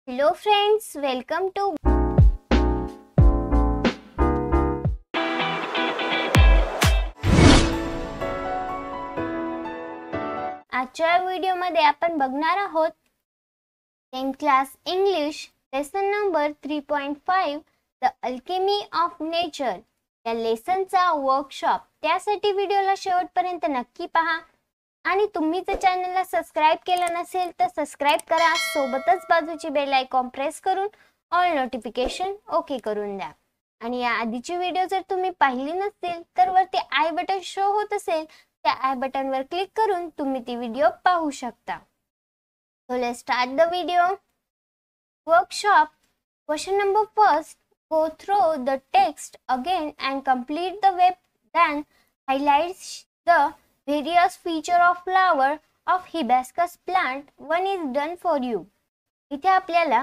Hello friends, welcome to आजच्या व्हिडिओमध्ये आपण बघणार आहोत 10th class English lesson number 3.5 the Alchemy of nature या लेसनचा वर्कशॉप। त्यासाठी व्हिडिओला शेवटपर्यंत नक्की पहा आणि तुम्ही जर चॅनलला सबस्क्राइब केलं नसेल तर सबस्क्राइब करा, सोबतच बाजूची बेल आयकॉन प्रेस करून ऑल नोटिफिकेशन ओके करून द्या। आणि या आधीची व्हिडिओ जर तुम्ही पाहिली नसेल तर वरती आय बटन शो होत असेल त्या आय बटन वर क्लिक करून तुम्ही ती व्हिडिओ पाहू शकता। So let's start the video. Workshop. Question number first. Go through the text again and complete the web. Then highlights the various feature of flower of hibiscus plant. One is done for you. इथे आपल्याला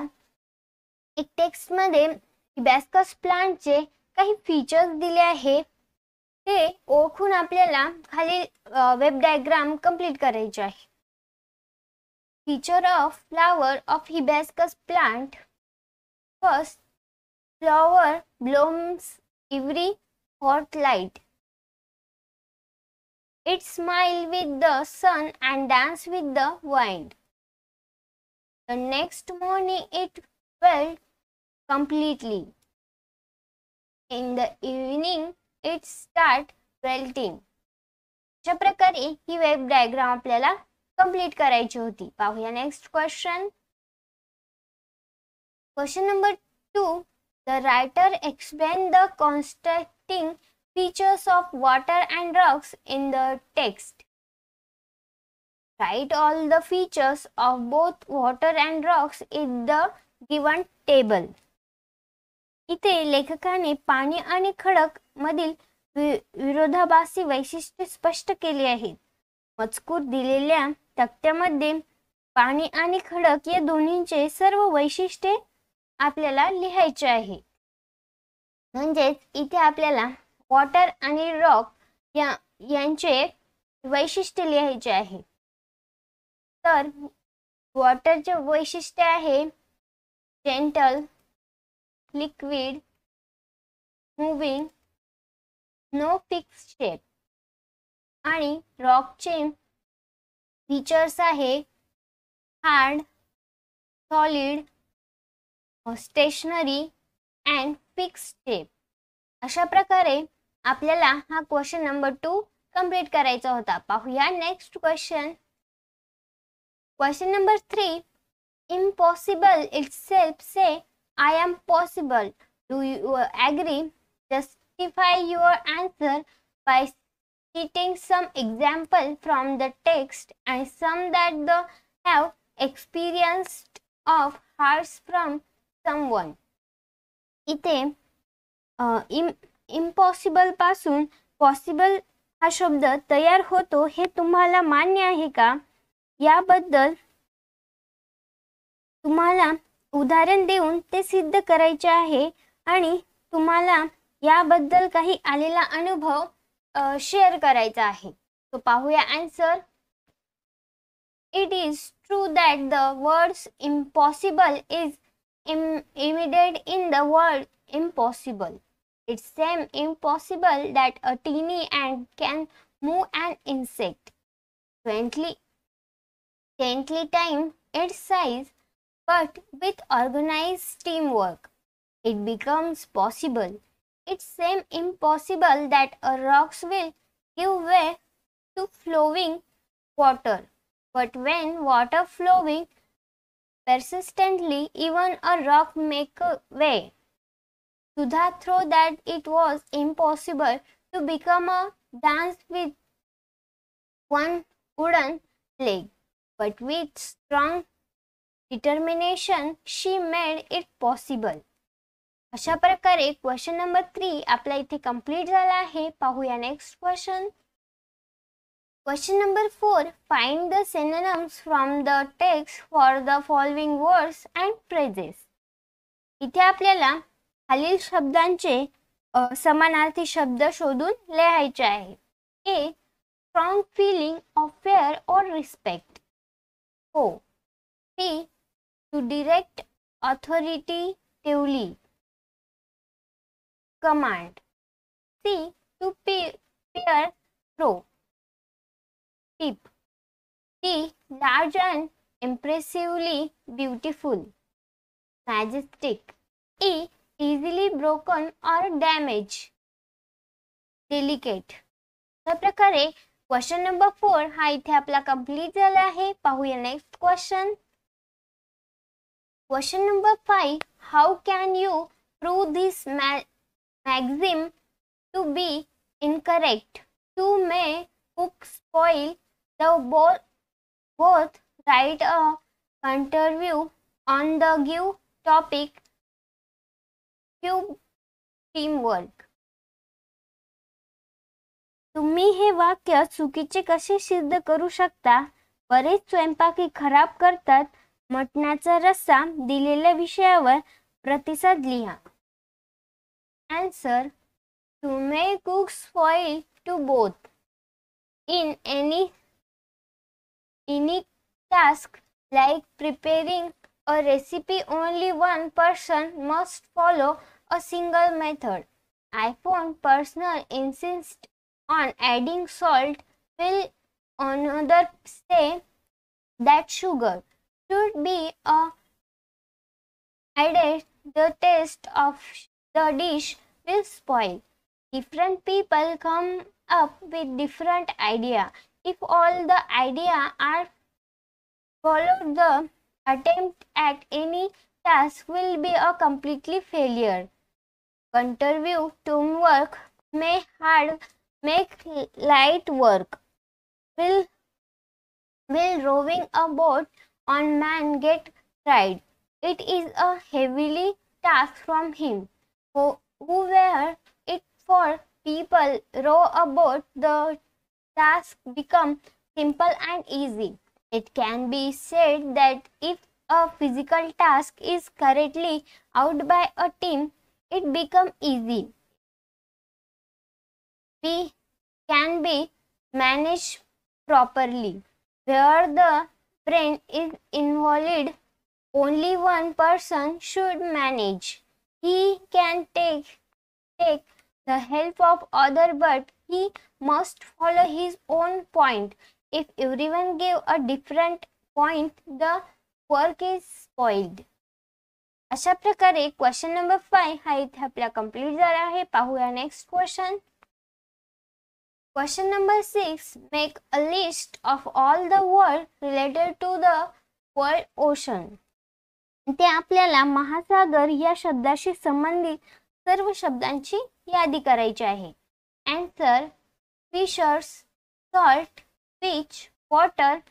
एक text मध्ये hibiscus plant चे काही features दिले आहे ते ओळखून आपल्याला खाली वेब डायग्राम कंप्लीट करायचे आहे। Feature of flower of hibiscus plant. First, flower blooms every hot light. It smile with the sun and dance with the wind. The next morning it wilt completely. In the evening it start wilting. अशा प्रकारे ही web diagram आपल्याला complete करायची होती। पाहूया next question. Question number 2. The writer explain the constituting features of water and rocks in the text. Write all the features of both water and rocks in the given table. इथे लेखकाने पाणी आणि खडक मधील विरोधाभासी वैशिष्ट्ये स्पष्ट केली आहेत। मजकूर दिलेल्या तक्त्यामध्ये पाणी आणि खडक या दोन्हींचे सर्व वैशिष्ट्ये आपल्याला लिहायचे आहे। म्हणजेच इथे आपल्याला वॉटर आणि रॉक यांचे वैशिष्ट्य लिहायचे आहे। तर वॉटरचे वैशिष्ट्य आहे gentle, liquid, moving, no fix shape. आणि रॉकचे फीचर्स आहे hard, solid, stationary and fix shape. अशा प्रकारे आपल्याला हा क्वेश्चन नंबर 2 कंप्लीट करायचा होता। पाहूया next question. Question number 3. Impossible itself say I am possible. Do you agree? Justify your answer by citing some example from the text and some that the have experienced of hearts from someone. इथे impossible पासून possible हा शब्द तयार होतो हे तुम्हाला मान्य आहे का? याबद्दल तुम्हाला उदाहरण देऊन ते सिद्ध करायचे आहे आणि तुम्हाला याबद्दल काही आलेला अनुभव शेअर करायचा आहे। तो पाहूया answer. It is true that the words impossible is embedded in the word impossible. It's same impossible that a teeny ant can move an insect 20 times its size, but with organized teamwork it becomes possible. It's same impossible that a rock will give way to flowing water, but when water flowing persistently even a rock make a way. Sudha thought that it was impossible to become a dance with one wooden leg, but with strong determination she made it possible. अशा प्रकारे question number 3 आपला इथे complete झाला आहे। पाहूया next question. Question number 4. Find the synonyms from the text for the following words and phrases. इथे आपल्याला खालील शब्दांचे समानार्थी शब्द शोधून लिहायचे आहे। A. Strong feeling of fear or respect. O. B. To direct authoritatively. Command. C. To peer through. Tip. D. Large and impressively beautiful. Majestic. E. Easily broken or damaged. Delicate. अशा प्रकारे क्वेश्चन नंबर 4 हा इथे आपला complete झाला आहे. पाहूया next question. Question number 5. How can you prove this maxim to be incorrect? 2 may cook spoil the both write a interview on the give topic cube teamwork. तुम्ही हे वाक्य चुकीचे कसे सिद्ध करू शकता? बरेच स्वयंपाकी खराब करतात. मटणाचा रस्सा दिलेल्या विषयावर प्रतिसाद लिहा. Answer. To make cook spoil to both. In any task like preparing a recipe, only one person must follow a single method. I found person insist on adding salt, while another say that sugar should be added. The taste of the dish will spoil. Different people come up with different idea. If all the idea are followed, the attempt at any task will be a completely failure. Interview teamwork may hard make light work. Will rowing a boat on man get tried? It is a heavily task from him. Whoever it for people row a boat, the task becomes simple and easy. It can be said that if a physical task is correctly out by a team, it becomes easy. We can be managed properly. Where the brain is involved, only one person should manage. He can take the help of other, but he must follow his own point. If everyone gave a different point, the work is spoiled. अशा प्रकारे question number 5 हा इथे आपला complete झाला आहे. पाहूया next question. Question number 6. Make a list of all the words related to the word ocean. ते आपल्याला महासागर या शब्दाशी संबंधित सर्व शब्दांची यादी करायची आहे. Answer. Fishers, salt, fish, water,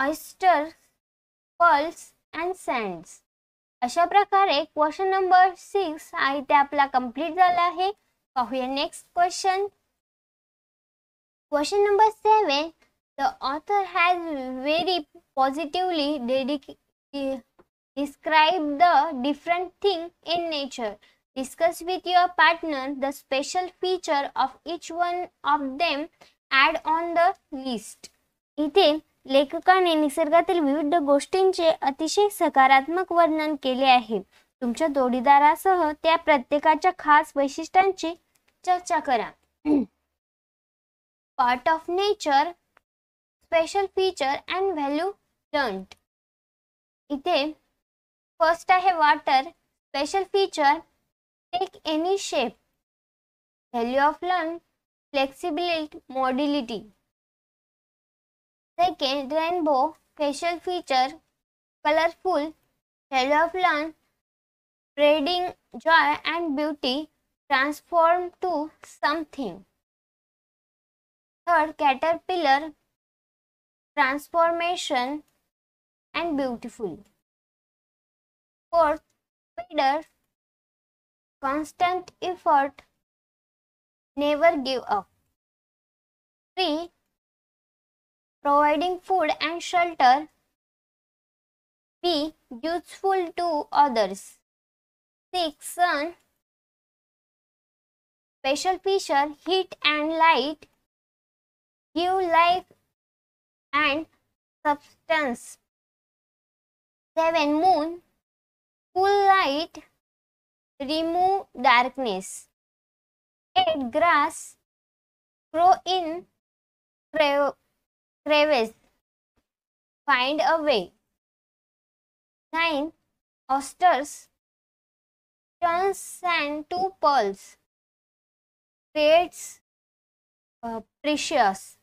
oysters, pearls and sands. अशा प्रकारे क्वेश्चन नंबर 6 हा इथे आपला कंप्लीट झाला आहे. पाहूया next question. Question number 7. The author has very positively described the different things in nature. Discuss with your partner the special feature of each one of them. Add on the list. इथे लेखकाने निसर्गातील विविध गोष्टींचे अतिशय सकारात्मक वर्णन केले आहे. तुमच्या जोडीदारासह त्या प्रत्येकाच्या खास वैशिष्ट्यांची चर्चा करा. Part of nature, special feature and value learned. इथे फर्स्ट आहे water, special feature, take any shape. Value of learn, flexibility, mobility. Second, rainbow, special feature, colorful. Value of learn, spreading joy and beauty, transform to something. Third, caterpillar, transformation and beautiful. Fourth, spider, constant effort, never give up. 3. Providing food and shelter, be useful to others. 6. Sun, special feature, heat and light, give life and substance. 7. Moon, Full light remove darkness. 8. Grass grow in crevice. Find a way. 9. Oysters turn sand to pearls. Creates precious.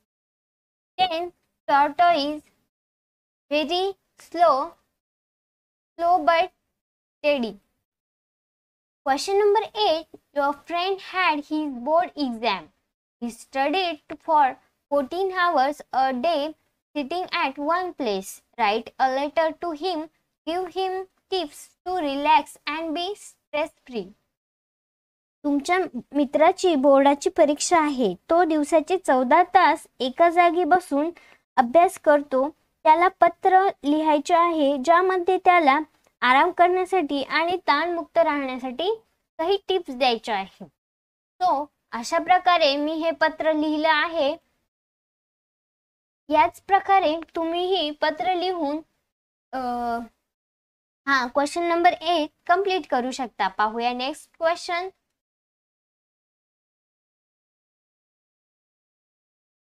10. Tortoise very slow but steady. Question number 8. Your friend had his board exam. He studied for 14 hours a day sitting at one place. Write a letter to him. Give him tips to relax and be stress free. तुमच्या मित्राची बोर्डाची परीक्षा आहे. तो दिवसाचे 14 तास एका जागी बसून अभ्यास करतो. त्याला पत्र लिहायचे आहे ज्यामध्ये त्याला आराम करण्यासाठी आणि ताणमुक्त राहण्यासाठी काही टिप्स द्यायच्या आहेत. सो अशा प्रकारे मी हे पत्र लिहिलं आहे. याच प्रकारे तुम्हीही पत्र लिहून क्वेश्चन नंबर 8 कंप्लीट करू शकता. पाहूया next question.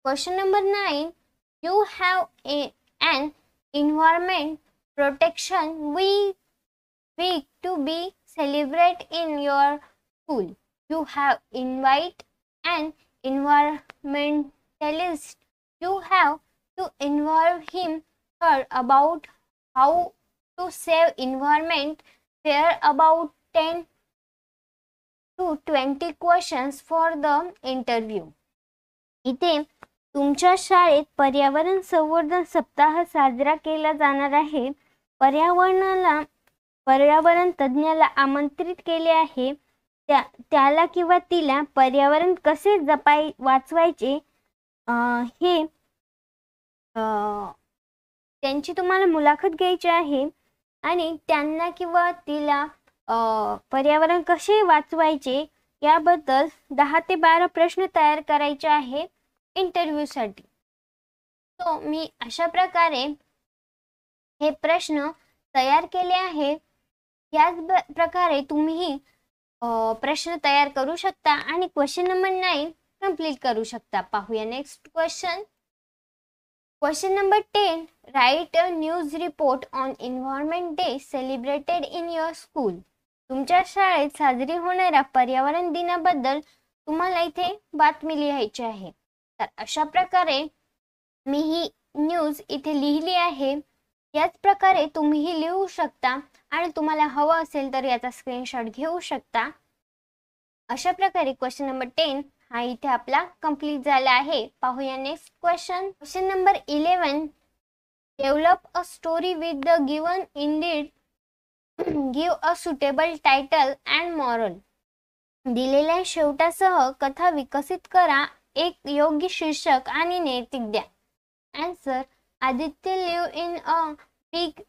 Question number 9. You have an environment protection week to be celebrated in your school. You have invite an environmentalist. You have to involve him her about how to save environment. There about 10 to 20 questions for the interview. इथे तुमच्या शाळेत पर्यावरण संवर्धन सप्ताह साजरा केला जाणार आहे. पर्यावरण तज्ञाला आमंत्रित केले आहे. त्याला किंवा तिला पर्यावरण कसे वाचवायचे हे त्यांची तुम्हाला मुलाखत घ्यायची आहे आणि त्यांना किंवा तिला पर्यावरण कसे वाचवायचे याबद्दल 10 ते 12 प्रश्न तयार करायचे आहे इंटरव्ह्यू साठी. तो मी अशा प्रकारे हे प्रश्न तयार केले आहे. याच प्रकारे तुम्ही प्रश्न तयार करू शकता आणि क्वेश्चन नंबर 9 कंप्लीट करू शकता. पाहूया next question. Question number 10. Right a news report on environment day celebrated in your school. तुमच्या शाळेत साजरी होणाऱ्या पर्यावरण दिनाबद्दल तुम्हाला इथे बातमी लिहायची आहे. तर अशा प्रकारे मी ही न्यूज इथे लिहिली आहे. याच प्रकारे तुम्हीही लिहू शकता आणि तुम्हाला हवं असेल तर याचा स्क्रीनशॉट घेऊ शकता. अशा प्रकारे क्वेश्चन नंबर 10 हा इथे आपला कंप्लीट झाला आहे. पाहूया next question. Question number 11. Develop a story with the given ended. Give a suitable title and moral. दिलेल्या शेवटासह कथा विकसित करा. एक योग्य शीर्षक आणि नैतिक द्या. Answer. Aditya live in a big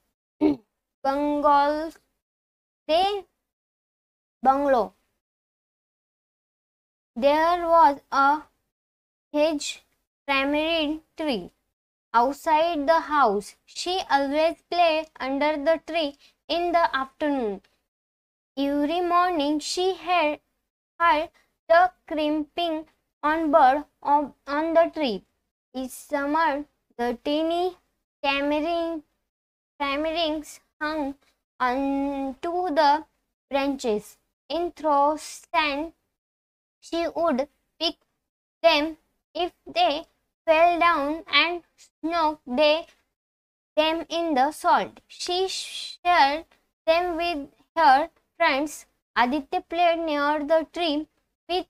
bungalow. There was a hedge tamarind tree outside the house. She always played under the tree in the afternoon. Every morning she had heard the crimping on bird on the tree. Each summer the teeny tamarinds hung onto the branches. In through sand she would pick them if they fell down and snook them in the salt. She shared them with her friends. Aditya played near the tree with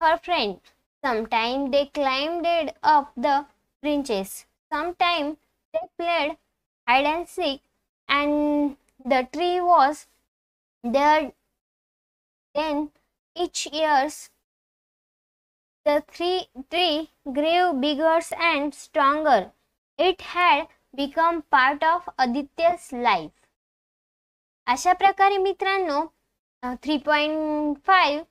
her friend. Sometimes they climbed up the branches. Sometimes they played hide and seek, and the tree was there. Then each year the tree grew bigger and stronger. It had become part of Aditya's life. अशा प्रकारे मित्रांनो 3.5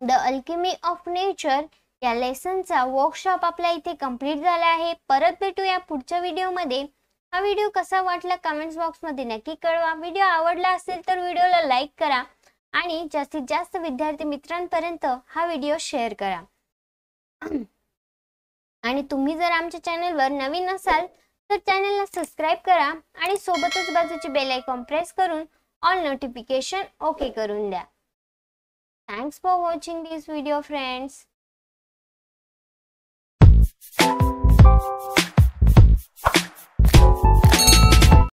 the Alchemy of nature या लेसनचा workshop आपल्या इथे complete झाला आहे. परत भेटूया पुढच्या व्हिडिओमध्ये. हा व्हिडिओ कसा वाटला कमेंट्स बॉक्समध्ये नक्की कळवा. व्हिडिओ आवडला असेल तर व्हिडिओला लाईक करा आणि जास्तीत जास्त विद्यार्थी मित्रांपर्यंत हा व्हिडिओ शेअर करा. आणि तुम्ही जर आमच्या चॅनलवर नवीन असाल तर चॅनलला सबस्क्राइब करा आणि सोबतच बाजूची बेल आयकॉन प्रेस करून ऑल नोटिफिकेशन ओके करून द्या. Thanks for watching this video friends.